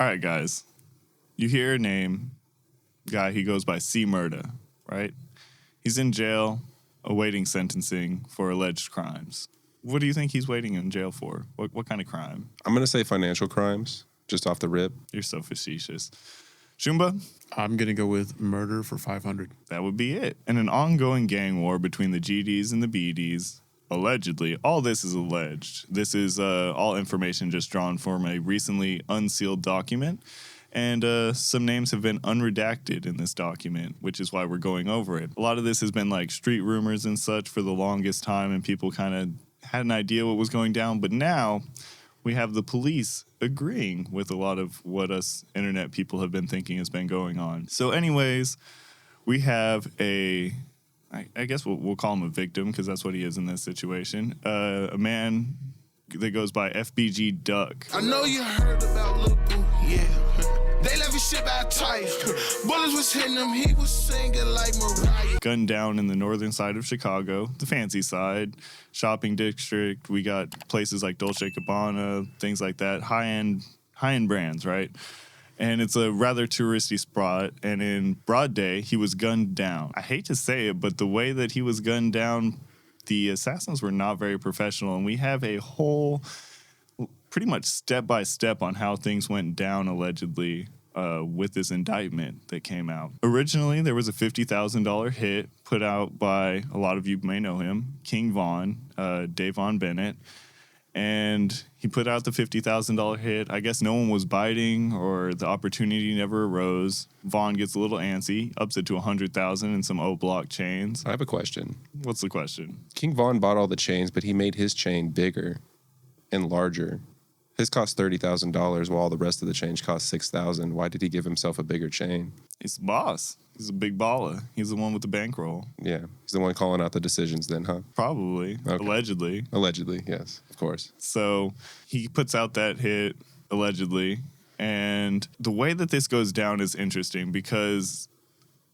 All right, guys. You hear a name, guy, he goes by C. Murda, right? He's in jail awaiting sentencing for alleged crimes. What do you think he's waiting in jail for? What kind of crime? I'm going to say financial crimes, just off the rip. You're so facetious. Shumba? I'm going to go with murder for 500. That would be it. In an ongoing gang war between the GDs and the BDs, allegedly, all this is alleged. This is all information just drawn from a recently unsealed document. And some names have been unredacted in this document, which is why we're going over it. A lot of this has been like street rumors and such for the longest time, and people kind of had an idea what was going down. But now we have the police agreeing with a lot of what us internet people have been thinking has been going on. So anyways, we have I guess we'll call him a victim because that's what he is in this situation. A man that goes by FBG Duck. I know you heard about Lil Boo, yeah. They left his shit out tight. Bullets was hitting him, he was singing like Mariah. Gunned down in the northern side of Chicago, the fancy side, shopping district. We got places like Dolce & Gabbana, things like that, high-end brands, right? And it's a rather touristy spot, and in broad day, he was gunned down. I hate to say it, but the way that he was gunned down, the assassins were not very professional, and we have a whole pretty much step-by-step on how things went down, allegedly, with this indictment that came out. Originally, there was a $50,000 hit put out by, a lot of you may know him, King Von, Dave Von Bennett, and he put out the $50,000 hit. I guess no one was biting or the opportunity never arose. Vaughn gets a little antsy, ups it to $100,000 and some O-block chains. I have a question. What's the question? King Von bought all the chains, but he made his chain bigger and larger. His cost $30,000 while the rest of the chains cost $6,000. Why did he give himself a bigger chain? He's the boss. He's a big baller. He's the one with the bankroll. Yeah, he's the one calling out the decisions then, huh? Probably. Okay. Allegedly. Allegedly, yes, of course. So he puts out that hit, allegedly, and the way that this goes down is interesting because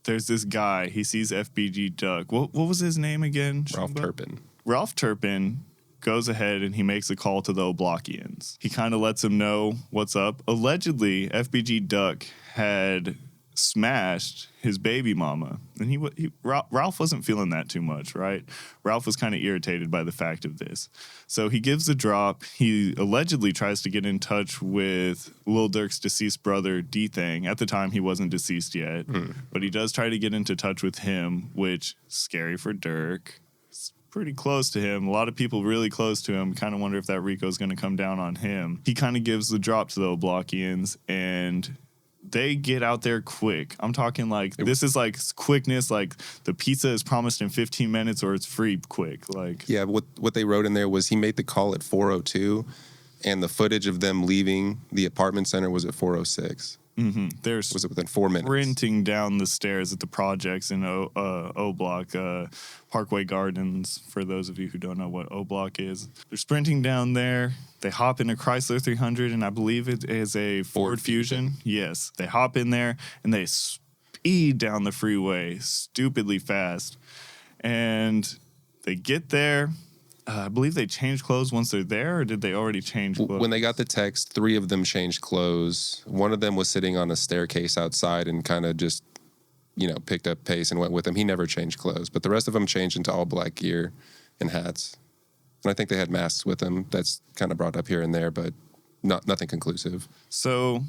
there's this guy, he sees FBG Duck. What was his name again? Ralph Turpin. Ralph Turpin goes ahead and he makes a call to the O'Blockians. He kind of lets them know what's up. Allegedly, FBG Duck had smashed his baby mama, and Ralph wasn't feeling that too much, right? Ralph was kind of irritated by the fact of this. So he gives the drop. He allegedly tries to get in touch with Lil Durk's deceased brother, D-Thang. At the time, he wasn't deceased yet, but he does try to get into touch with him, which, scary for Durk. Pretty close to him. A lot of people really close to him kind of wonder if that Rico's going to come down on him. He kind of gives the drop to the O'Blockians, and they get out there quick. I'm talking like, this is like quickness, like the pizza is promised in 15 minutes or it's free quick. Like, yeah, what they wrote in there was he made the call at 4:02, and the footage of them leaving the apartment center was at 4:06. Was it within 4 minutes? Sprinting down the stairs at the projects in O Block, Parkway Gardens, for those of you who don't know what O Block is. They're sprinting down there. They hop in a Chrysler 300, and I believe it is a Ford Fusion. Yes. They hop in there, and they speed down the freeway stupidly fast. And they get there. I believe they change clothes once they're there, or did they already change clothes? When they got the text, 3 of them changed clothes. One of them was sitting on a staircase outside and kind of just, picked up pace and went with him. He never changed clothes, but the rest of them changed into all black gear and hats. And I think they had masks with them. That's kind of brought up here and there, but nothing conclusive. So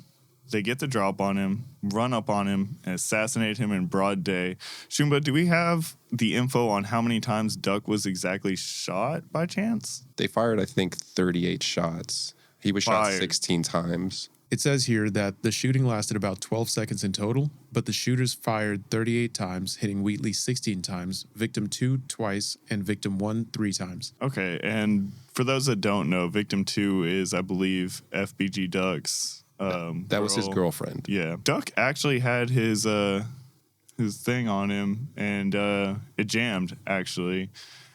they get the drop on him, run up on him, and assassinate him in broad day. Shumba, do we have the info on how many times Duck was exactly shot by chance? They fired, I think, 38 shots. He was shot 16 times. It says here that the shooting lasted about 12 seconds in total, but the shooters fired 38 times, hitting Wheatley 16 times, victim 2 twice, and victim 1 3 times. Okay, and for those that don't know, victim 2 is, I believe, FBG Duck's that was his girlfriend. Yeah. Duck actually had his thing on him, and it jammed, actually.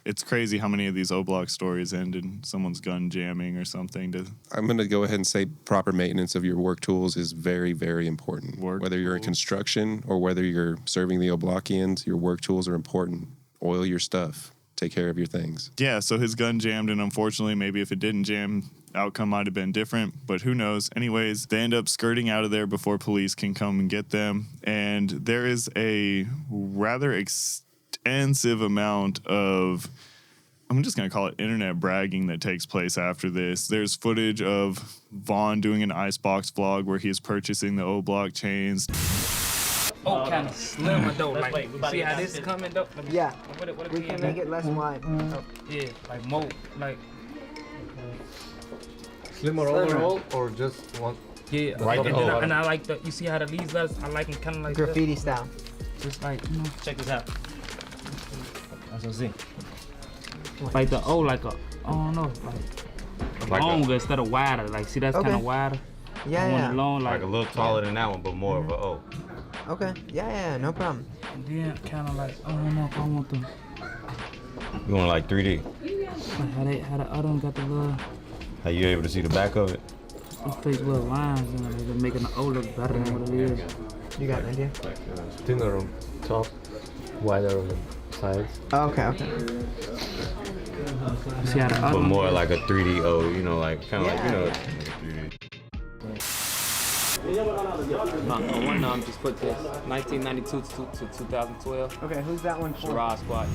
It's crazy how many of these O-Block stories end in someone's gun jamming or something. I'm going to go ahead and say proper maintenance of your work tools is very, very important. Whether you're in construction or whether you're serving the O-Blockians, your work tools are important. Oil your stuff. take care of your things. Yeah, so his gun jammed, and unfortunately, maybe if it didn't jam, outcome might have been different, but who knows. Anyways, they end up skirting out of there before police can come and get them, and there is a rather extensive amount of, I'm just going to call it internet bragging that takes place after this. There's footage of Vaughn doing an Icebox vlog where he is purchasing the O-Block chains. Oh, kind of slimmer though. Like, see how this is coming though? Yeah. What We can make it less wide. Yeah, like more, like. Slimmer overall or just one? Yeah, Right and I like the, you see how the leaves letters, I like them kind of like Graffiti style. Just like, you know. Check this out. That's what I see. Like the O, like a, I don't know, like longer instead of wider. Like, see, that's kind of wider. Yeah, yeah. Long, Like a little taller than that one, but more of a O. Okay. Yeah, no problem. And then kind of like, I don't know if I want them. You want like 3D? Like how the other one got the little. How you able to see the back of it? These fake little lines, you know, they're making the O look better than what it is. You got an idea? Thinner on top, wider on the sides. Oh, okay. See how the other But one. more like a 3D O, you know, like kind of like, you know, Yeah. 3D. One just put this 1992 to 2012. Okay, who's that one for? Garage Squad.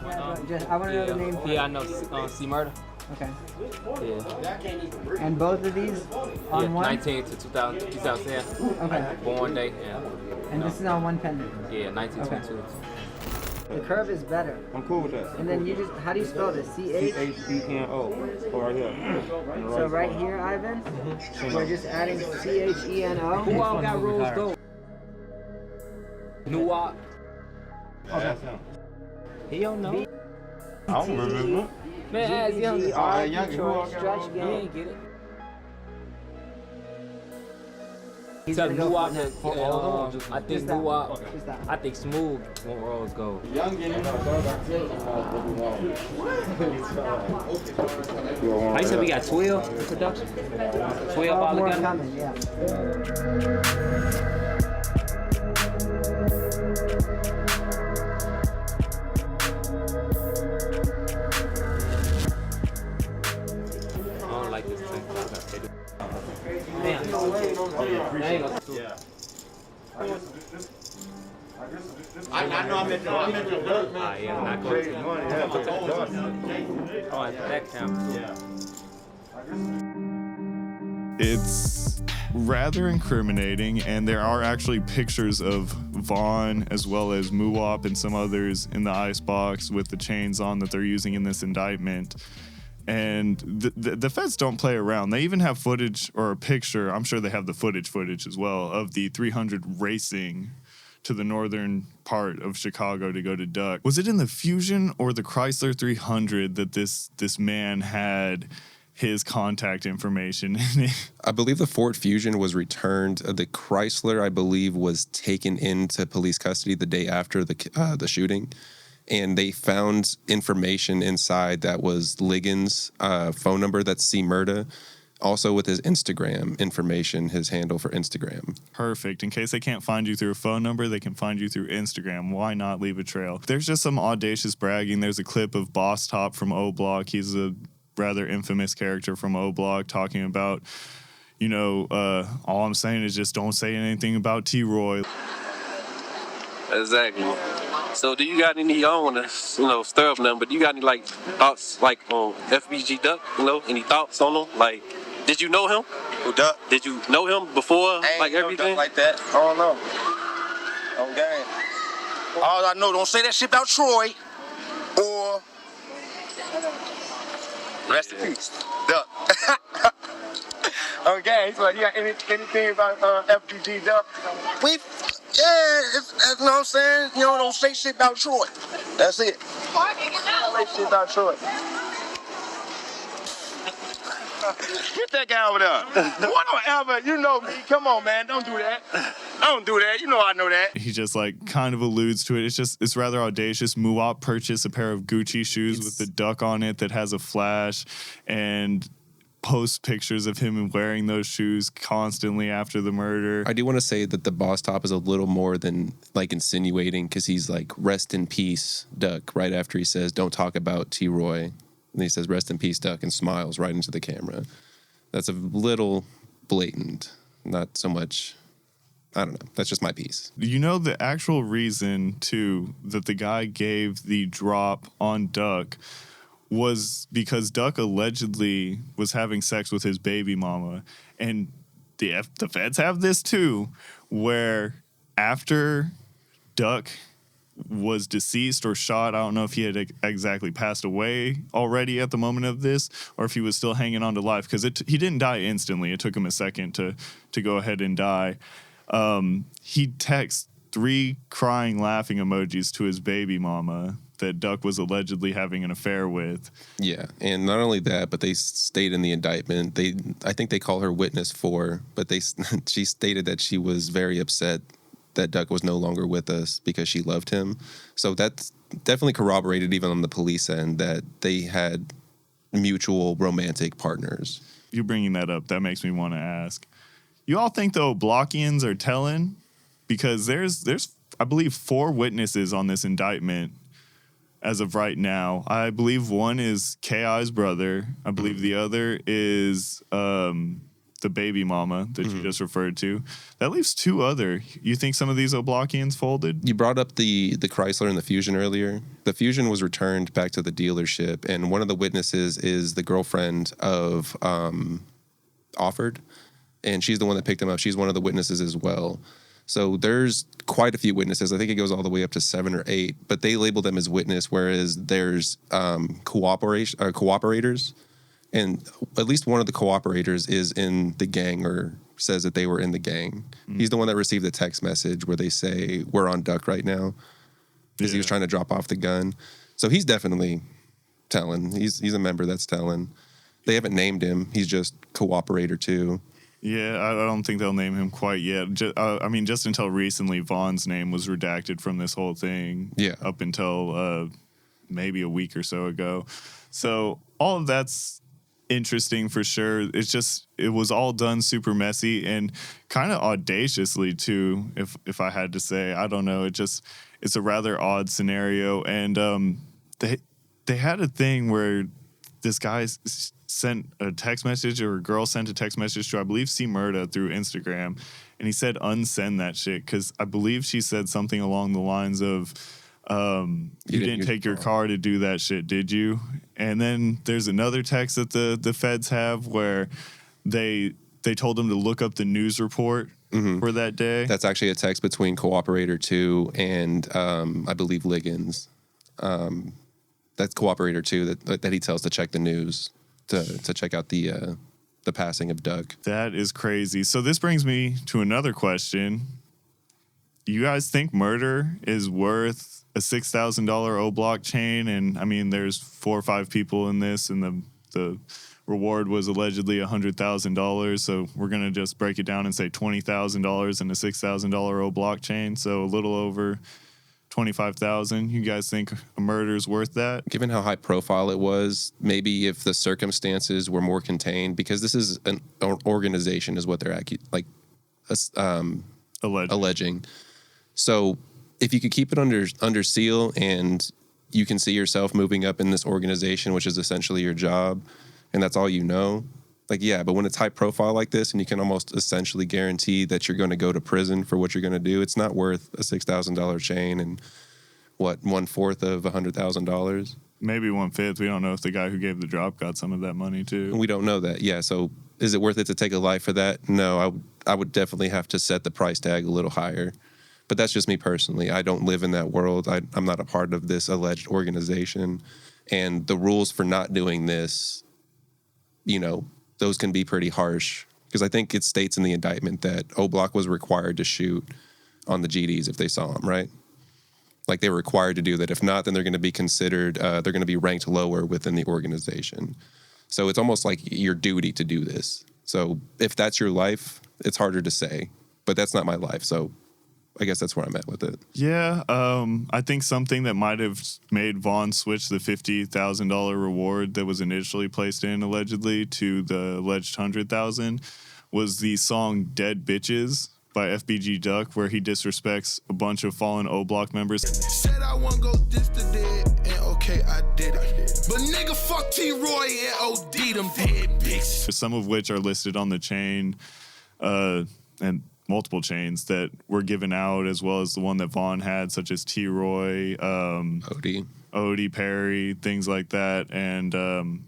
I want to know the name for Yeah, I know. C Murder. Okay. Yeah. And both of these on Yeah, one? 19 to 2010. Okay. Born day. Yeah. And this is on one pendant. Yeah, 1922. The curve is better. I'm cool with that. And then you just, how do you spell this? C-H? C-H-E-N-O. Oh, right here. So right here, Ivan, we're just adding C-H-E-N-O. Who all got rose gold? New Wop. He don't know. I don't remember. Man, ask young. Detroit stretch He game. ain't get it. He's Tell gonna New go Wop for that. I think Just New that. Wop. Just that. I think Smooth want rose gold. I said we got 12 in production. 12 all More together. coming, yeah. I don't like this thing. Damn. I know I'm in the dirt, man. Ah, yeah, not going to. Oh, it's that camera. It's rather incriminating, and there are actually pictures of Vaughn as well as Muwop and some others in the icebox with the chains on that they're using in this indictment. And the feds don't play around. They even have footage or a picture, I'm sure they have the footage as well, of the 300 racing to the northern part of Chicago to go to Duck. Was it in the Fusion or the Chrysler 300 that this man had his contact information in it? I believe the Ford Fusion was returned. The Chrysler, I believe, was taken into police custody the day after the shooting. And they found information inside that was Ligon's phone number, that's C. Murda, also with his Instagram information, his handle for Instagram. Perfect. In case they can't find you through a phone number, they can find you through Instagram. Why not leave a trail? There's just some audacious bragging. There's a clip of Boss Top from O Block. He's a rather infamous character from O Block talking about, you know, all I'm saying is just don't say anything about T-Roy. Exactly. So do you got any, I don't want to, stir up nothing, but do you got any, thoughts, on FBG Duck, any thoughts on him? Like, did you know him? Who Duck? Did you know him before, everything? Duck like that. I don't know. On game. All I know, don't say that shit about Troy or rest in peace, Duck. Okay, so you got anything about FBG Duck? That's what I'm saying. Don't say shit about Troy. That's it. Don't say shit about Troy. Get that guy over there. What don't ever, you know me. Come on, man. Don't do that. Don't do that. You know I know that. He just kind of alludes to it. It's rather audacious. Muwop purchased a pair of Gucci shoes with the duck on it that has a flash, and post pictures of him wearing those shoes constantly after the murder. I do want to say that the boss top is a little more than like insinuating, because he's like, rest in peace, Duck, right after he says, don't talk about T. Roy. And he says, rest in peace, Duck, and smiles right into the camera. That's a little blatant, not so much. I don't know. That's just my piece. You know, the actual reason, too, that the guy gave the drop on Duck was because Duck allegedly was having sex with his baby mama. And the feds have this, too, where after Duck was deceased or shot, I don't know if he had exactly passed away already at the moment of this, or if he was still hanging on to life, because he didn't die instantly. It took him a second to go ahead and die. He texts 3 crying, laughing emojis to his baby mama that Duck was allegedly having an affair with. Yeah, and not only that, but they state in the indictment, I think they call her witness 4, but she stated that she was very upset that Duck was no longer with us because she loved him. So that's definitely corroborated even on the police end that they had mutual romantic partners. You bringing that up, that makes me want to ask. You all think the Oblakians are telling? Because there's I believe 4 witnesses on this indictment as of right now. I believe one is K.I.'s brother. I believe the other is the baby mama that you just referred to. That leaves 2 other. You think some of these Oblakians folded? You brought up the Chrysler and the Fusion earlier. The Fusion was returned back to the dealership, and one of the witnesses is the girlfriend of Offord, and she's the one that picked him up. She's one of the witnesses as well. So there's quite a few witnesses. I think it goes all the way up to 7 or 8, but they label them as witness, whereas there's cooperators. And at least one of the cooperators is in the gang or says that they were in the gang. He's the one that received the text message where they say, we're on Duck right now, because he was trying to drop off the gun. So he's definitely telling. He's a member that's telling. They haven't named him. He's just Cooperator too. Yeah, I don't think they'll name him quite yet. Just until recently, Vaughn's name was redacted from this whole thing. Yeah. Up until maybe a week or so ago. So all of that's interesting for sure. It was all done super messy and kind of audaciously too, if I had to say. I don't know. It's a rather odd scenario. And they had a thing where this guy sent a text message, or a girl sent a text message to, I believe, C. Murda through Instagram, and he said unsend that shit, because I believe she said something along the lines of, you didn't take your car to do that shit, did you? And then there's another text that the feds have where they told him to look up the news report for that day. That's actually a text between Cooperator 2 and I believe Liggins. That's Cooperator 2 that he tells to check the news to check out the passing of Duck. That is crazy. So this brings me to another question. You guys think murder is worth a $6,000 O blockchain? And I mean, there's 4 or 5 people in this, and the reward was allegedly $100,000. So we're gonna just break it down and say $20,000 in a $6,000 O blockchain. So a little over $25,000. You guys think a murder is worth that? Given how high profile it was, maybe if the circumstances were more contained, because this is an organization, is what they're alleging. So if you could keep it under seal and you can see yourself moving up in this organization, which is essentially your job, and that's all you know, like, yeah, but when it's high profile like this and you can almost essentially guarantee that you're going to go to prison for what you're going to do, it's not worth a $6,000 chain and 1/4 of $100,000. Maybe 1/5. We don't know if the guy who gave the drop got some of that money too. We don't know that. Yeah. So is it worth it to take a life for that? No, I would definitely have to set the price tag a little higher. But that's just me personally. I don't live in that world. I'm not a part of this alleged organization. And the rules for not doing this, those can be pretty harsh, because I think it states in the indictment that O-Block was required to shoot on the GDs if they saw them, right? Like, they were required to do that. If not, then they're going to be considered, they're going to be ranked lower within the organization. So it's almost like your duty to do this. So if that's your life, it's harder to say, but that's not my life. So I guess that's where I'm at with it. Yeah, I think something that might have made Vaughn switch the $50,000 reward that was initially placed in allegedly to the alleged $100,000 was the song "Dead Bitches" by FBG Duck, where he disrespects a bunch of fallen O Block members. Said I won't go this to dead, and okay, I did it. But nigga, fuck T-Roy and OD them dead bitches. Some of which are listed on the chain, and multiple chains that were given out, as well as the one that Vaughn had, such as T-Roy, Odie Perry, things like that. And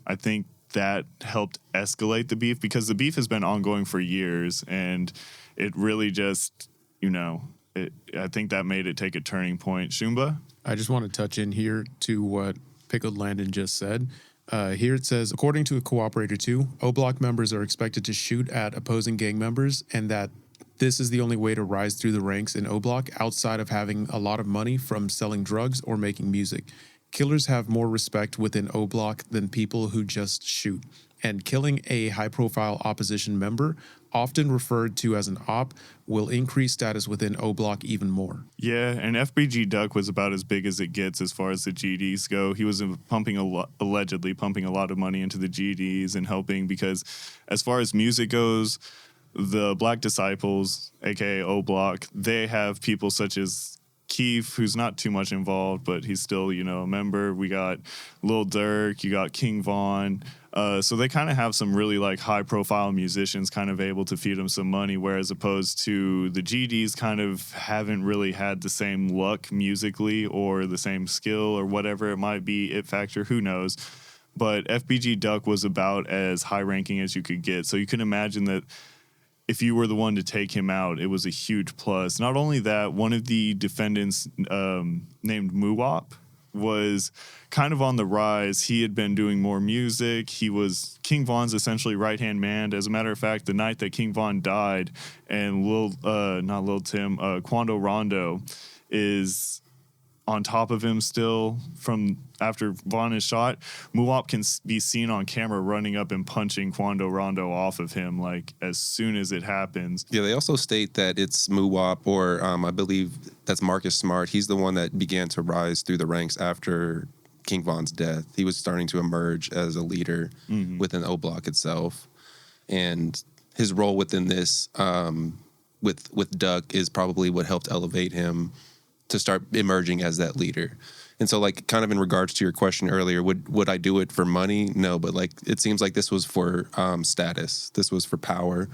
I think that helped escalate the beef, because the beef has been ongoing for years, and it really just, I think that made it take a turning point. Shumba? I just want to touch in here to what Pickled Landon just said. Here it says, according to a Cooperator 2, O-Block members are expected to shoot at opposing gang members, and that this is the only way to rise through the ranks in O-Block outside of having a lot of money from selling drugs or making music. Killers have more respect within O-Block than people who just shoot. And killing a high-profile opposition member, often referred to as an op, will increase status within O-Block even more. Yeah, and FBG Duck was about as big as it gets as far as the GDs go. He was allegedly pumping a lot of money into the GDs and helping, because as far as music goes, the Black Disciples, aka O-Block, they have people such as Keith, who's not too much involved, but he's still, a member. We got Lil Durk, you got King Von. So they kind of have some really high-profile musicians kind of able to feed them some money, whereas opposed to the GDs kind of haven't really had the same luck musically or the same skill or whatever it might be, it factor, who knows. But FBG Duck was about as high-ranking as you could get. So you can imagine that if you were the one to take him out, it was a huge plus. Not only that, one of the defendants named Muwop was kind of on the rise. He had been doing more music. He was King Von's essentially right-hand man. As a matter of fact, the night that King Von died, and Quando Rondo is on top of him still from after Vaughn is shot, Muwop can be seen on camera running up and punching Quando Rondo off of him as soon as it happens. Yeah, they also state that it's Muwop, or I believe that's Marcus Smart. He's the one that began to rise through the ranks after King Von's death. He was starting to emerge as a leader within O-Block itself. And his role within this with Duck is probably what helped elevate him to start emerging as that leader. And so kind of in regards to your question earlier, would I do it for money? No, but it seems like this was for status. This was for power.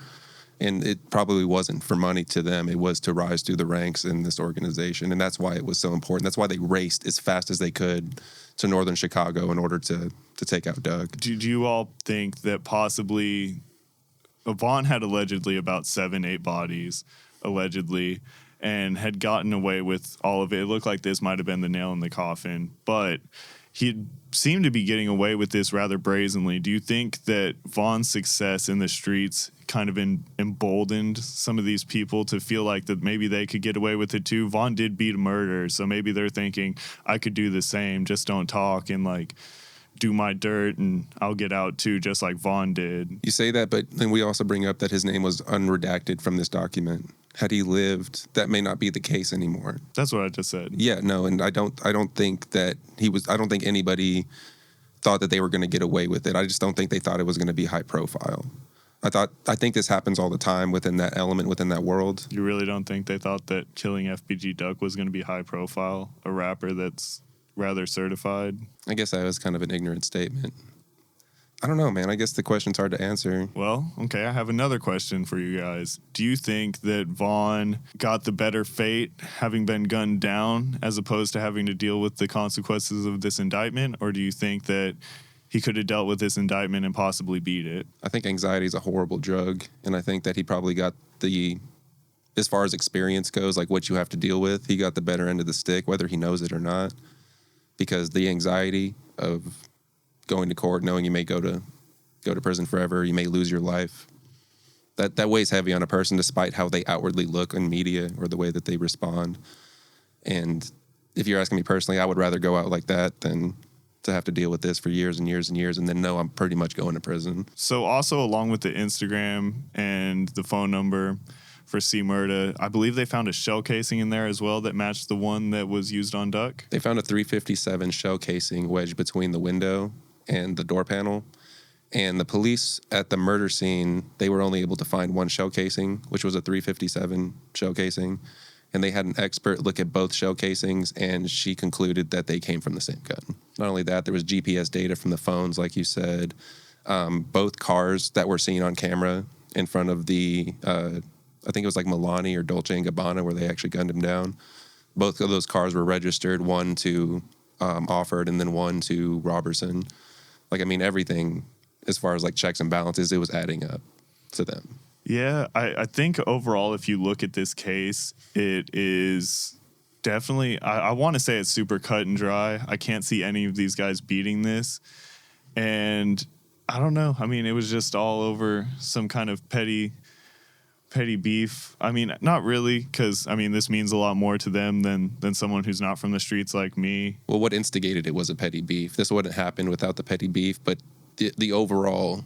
And it probably wasn't for money to them. It was to rise through the ranks in this organization. And that's why it was so important. That's why they raced as fast as they could to northern Chicago in order to take out Doug. Do you all think that possibly Vaughn had allegedly about 7-8 bodies, allegedly, and had gotten away with all of it? It looked like this might have been the nail in the coffin, but he seemed to be getting away with this rather brazenly. Do you think that Vaughn's success in the streets kind of emboldened some of these people to feel like that maybe they could get away with it too? Vaughn did beat a murder, so maybe they're thinking, I could do the same, just don't talk and do my dirt and I'll get out too, just like Vaughn did. You say that, but then we also bring up that his name was unredacted from this document. Had he lived, that may not be the case anymore. That's what I just said. Yeah, no, and I don't think that I don't think anybody thought that they were going to get away with it. I just don't think they thought it was going to be high profile. I think this happens all the time within that element, within that world. You really don't think they thought that killing FBG Duck was going to be high profile? A rapper that's rather certified? I guess that was kind of an ignorant statement. I don't know, man. I guess the question's hard to answer. Well, okay, I have another question for you guys. Do you think that Vaughn got the better fate having been gunned down as opposed to having to deal with the consequences of this indictment? Or do you think that he could have dealt with this indictment and possibly beat it? I think anxiety is a horrible drug, and I think that he probably got as far as experience goes, what you have to deal with, he got the better end of the stick, whether he knows it or not, because the anxiety of going to court, knowing you may go to prison forever, you may lose your life, that weighs heavy on a person, despite how they outwardly look in media or the way that they respond. And if you're asking me personally, I would rather go out like that than to have to deal with this for years and years and years and then know I'm pretty much going to prison. So also, along with the Instagram and the phone number, for C. Murda. I believe they found a shell casing in there as well that matched the one that was used on Duck. They found a 357 shell casing wedged between the window and the door panel. And the police at the murder scene, they were only able to find one shell casing, which was a 357 shell casing. And they had an expert look at both shell casings, and she concluded that they came from the same gun. Not only that, there was GPS data from the phones, like you said. Both cars that were seen on camera in front of the, I think it was like Milani or Dolce & Gabbana, where they actually gunned him down. Both of those cars were registered, one to Offord and then one to Robertson. Like, I mean, everything as far as like checks and balances, it was adding up to them. Yeah, I think overall, if you look at this case, it is definitely, I want to say it's super cut and dry. I can't see any of these guys beating this. And I don't know. I mean, it was just all over some kind of petty beef. I mean, not really, because, I mean, this means a lot more to them than someone who's not from the streets like me. Well, what instigated it was a petty beef. This wouldn't happen without the petty beef, but the overall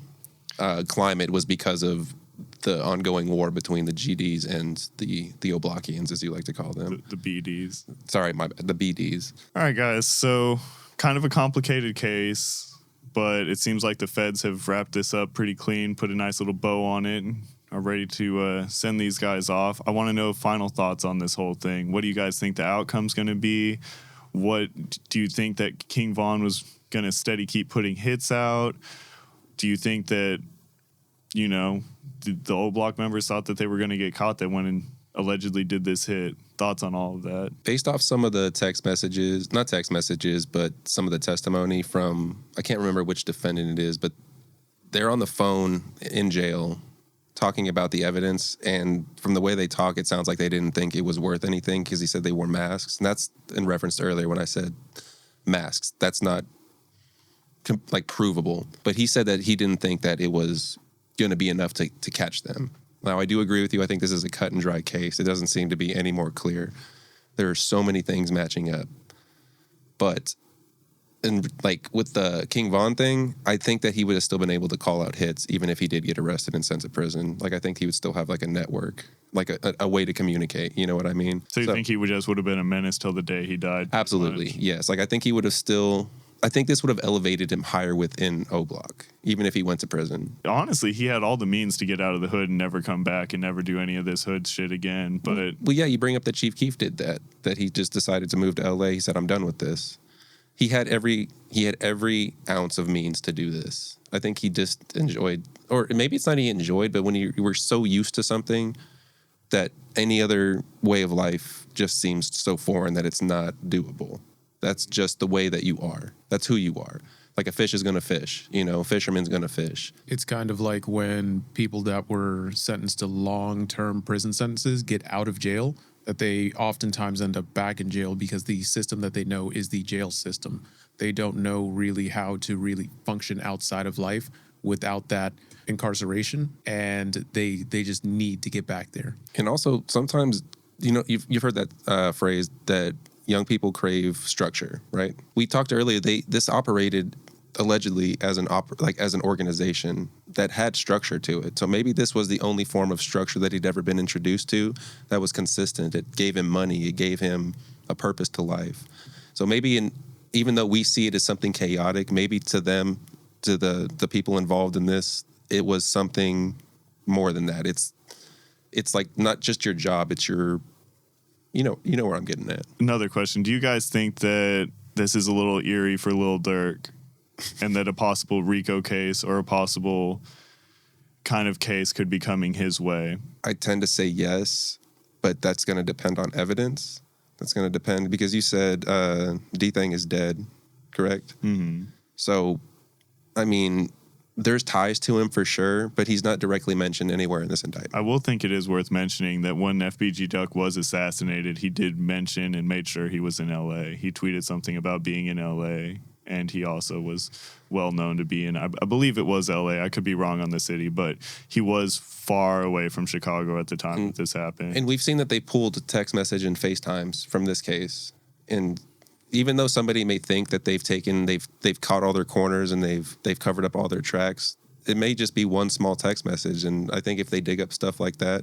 climate was because of the ongoing war between the GDs and the Oblakians, as you like to call them. The BDs. Sorry, the BDs. All right, guys. So kind of a complicated case, but it seems like the feds have wrapped this up pretty clean, put a nice little bow on it, and are ready to send these guys off. I want to know final thoughts on this whole thing. What do you guys think the outcome's going to be? What do you think that King Von was going to steady keep putting hits out? Do you think that, you know, the old block members thought that they were going to get caught that went and allegedly did this hit? Thoughts on all of that? Based off some of the text messages, not text messages, but some of the testimony from, I can't remember which defendant it is, but they're on the phone in jail talking about the evidence, and from the way they talk, it sounds like they didn't think it was worth anything because he said they wore masks, and that's in reference to earlier when I said masks. That's not like provable, but he said that he didn't think that it was going to be enough to catch them. Now, I do agree with you. I think this is a cut and dry case. It doesn't seem to be any more clear. There are so many things matching up, but and like with the King Von thing, I think that he would have still been able to call out hits even if he did get arrested and sent to prison. Like, I think he would still have like a network, like a way to communicate. You know what I mean? So you think he would have been a menace till the day he died? Absolutely, yes. Like, I think he would have still. I think this would have elevated him higher within O-Block, even if he went to prison. Honestly, he had all the means to get out of the hood and never come back and never do any of this hood shit again. But well, yeah, you bring up that Chief Keef did that he just decided to move to LA. He said, "I'm done with this." He had every ounce of means to do this. I think he just enjoyed, or maybe it's not he enjoyed, but when you were so used to something that any other way of life just seems so foreign that it's not doable. That's just the way that you are. That's who you are. Like, a fish is going to fish, you know, fisherman's going to fish. It's kind of like when people that were sentenced to long-term prison sentences get out of jail, that they oftentimes end up back in jail because the system that they know is the jail system. They don't know really how to really function outside of life without that incarceration, and they just need to get back there. And also, sometimes, you know, you've heard that phrase that young people crave structure, right? We talked earlier, this operated allegedly as an organization that had structure to it. So maybe this was the only form of structure that he'd ever been introduced to that was consistent. It gave him money. It gave him a purpose to life. So maybe even though we see it as something chaotic, maybe to them, to the people involved in this, it was something more than that. It's like not just your job, it's your, you know where I'm getting at. Another question. Do you guys think that this is a little eerie for Lil Durk and that a possible RICO case or a possible kind of case could be coming his way? I tend to say yes, but that's going to depend on evidence. That's going to depend because you said D-Thang is dead, correct? Mm-hmm. So, I mean, there's ties to him for sure, but he's not directly mentioned anywhere in this indictment. I will think it is worth mentioning that when FBG Duck was assassinated, he did mention and made sure he was in LA. He tweeted something about being in LA, and he also was well known to be in, I believe it was LA. I could be wrong on the city, but he was far away from Chicago at the time that this happened. And we've seen that they pulled text message and FaceTimes from this case. And even though somebody may think that they've caught all their corners and they've covered up all their tracks, it may just be one small text message. And I think if they dig up stuff like that,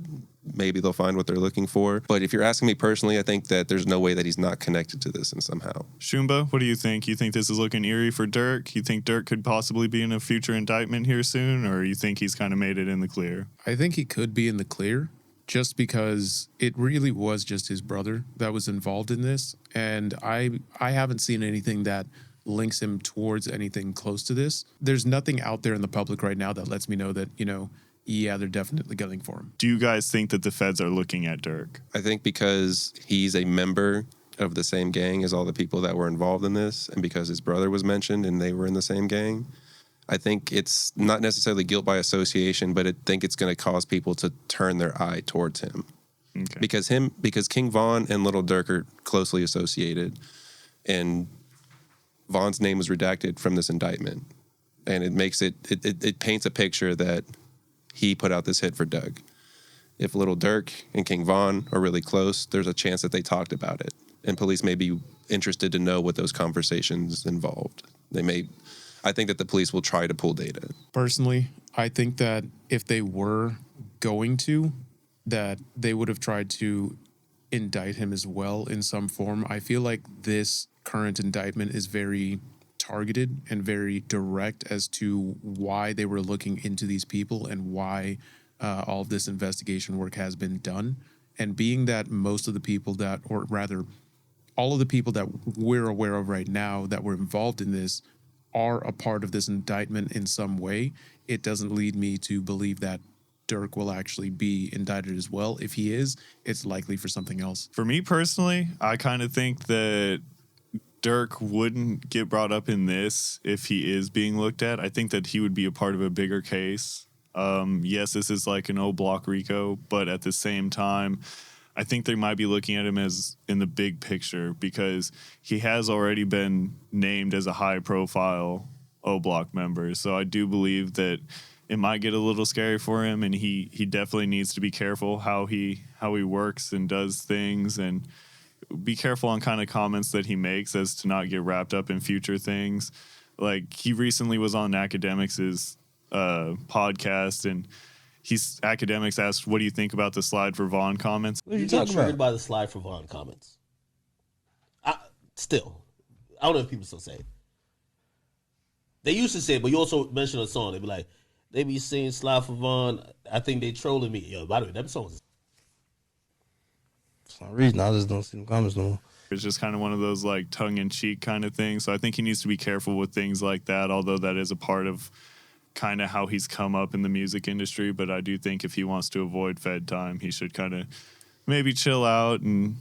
maybe they'll find what they're looking for. But if you're asking me personally, I think that there's no way that he's not connected to this in somehow. Shumba, what do you think? You think this is looking eerie for Dirk? You think Dirk could possibly be in a future indictment here soon? Or you think he's kind of made it in the clear? I think he could be in the clear just because it really was just his brother that was involved in this. And I haven't seen anything that links him towards anything close to this. There's nothing out there in the public right now that lets me know that, yeah, they're definitely gunning for him. Do you guys think that the feds are looking at Dirk? I think because he's a member of the same gang as all the people that were involved in this, and because his brother was mentioned and they were in the same gang, I think it's not necessarily guilt by association, but I think it's going to cause people to turn their eye towards him. Okay. Because King Von and Little Dirk are closely associated, and Von's name was redacted from this indictment, and it makes it paints a picture that he put out this hit for Doug. If Little Dirk and King Von are really close, there's a chance that they talked about it, and police may be interested to know what those conversations involved. I think that the police will try to pull data. Personally, I think that if they were going to, that they would have tried to indict him as well in some form. I feel like this current indictment is very targeted and very direct as to why they were looking into these people and why all of this investigation work has been done. And being that most of the people that, or rather, all of the people that we're aware of right now that were involved in this are a part of this indictment in some way, it doesn't lead me to believe that Dirk will actually be indicted as well. If he is, it's likely for something else. For me personally, I kind of think that Dirk wouldn't get brought up in this if he is being looked at. I think that he would be a part of a bigger case. Yes, this is like an old block RICO, but at the same time, I think they might be looking at him as in the big picture because he has already been named as a high-profile O-Block member. So I do believe that it might get a little scary for him, and he definitely needs to be careful how he works and does things, and be careful on kind of comments that he makes as to not get wrapped up in future things. Like, he recently was on Academics' podcast, and Academics asked, what do you think about the slide for Vaughn comments? What are you talking about? By the slide for Vaughn comments. I don't know if people still say it. They used to say it, but you also mentioned a song. They be like, they be saying slide for Vaughn. I think they trolling me. Yo, by the way, that song is... For some reason, I just don't see the comments no more. It's just kind of one of those like tongue-in-cheek kind of things. So I think he needs to be careful with things like that, although that is a part of kind of how he's come up in the music industry. But I do think if he wants to avoid Fed time, he should kind of maybe chill out and,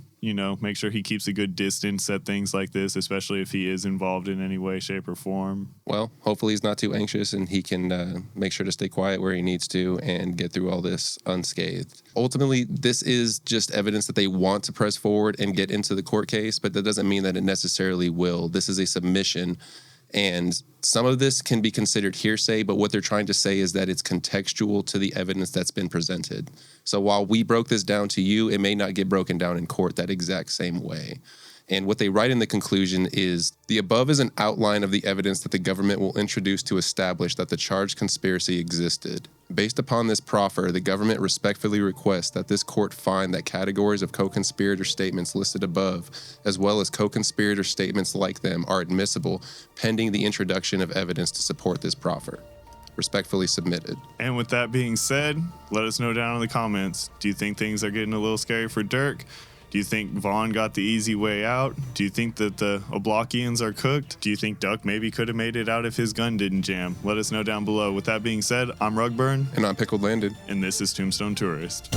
make sure he keeps a good distance at things like this, especially if he is involved in any way, shape, or form. Well, hopefully he's not too anxious and he can make sure to stay quiet where he needs to and get through all this unscathed. Ultimately, this is just evidence that they want to press forward and get into the court case, but that doesn't mean that it necessarily will. This is a submission. And some of this can be considered hearsay, but what they're trying to say is that it's contextual to the evidence that's been presented. So while we broke this down to you, it may not get broken down in court that exact same way. And what they write in the conclusion is, the above is an outline of the evidence that the government will introduce to establish that the charged conspiracy existed. Based upon this proffer, the government respectfully requests that this court find that categories of co-conspirator statements listed above, as well as co-conspirator statements like them, are admissible, pending the introduction of evidence to support this proffer. Respectfully submitted. And with that being said, let us know down in the comments. Do you think things are getting a little scary for Dirk? Do you think Vaughn got the easy way out? Do you think that the Oblockians are cooked? Do you think Duck maybe could have made it out if his gun didn't jam? Let us know down below. With that being said, I'm Rugburn. And I'm Pickled Landed. And this is Tombstone Tourist.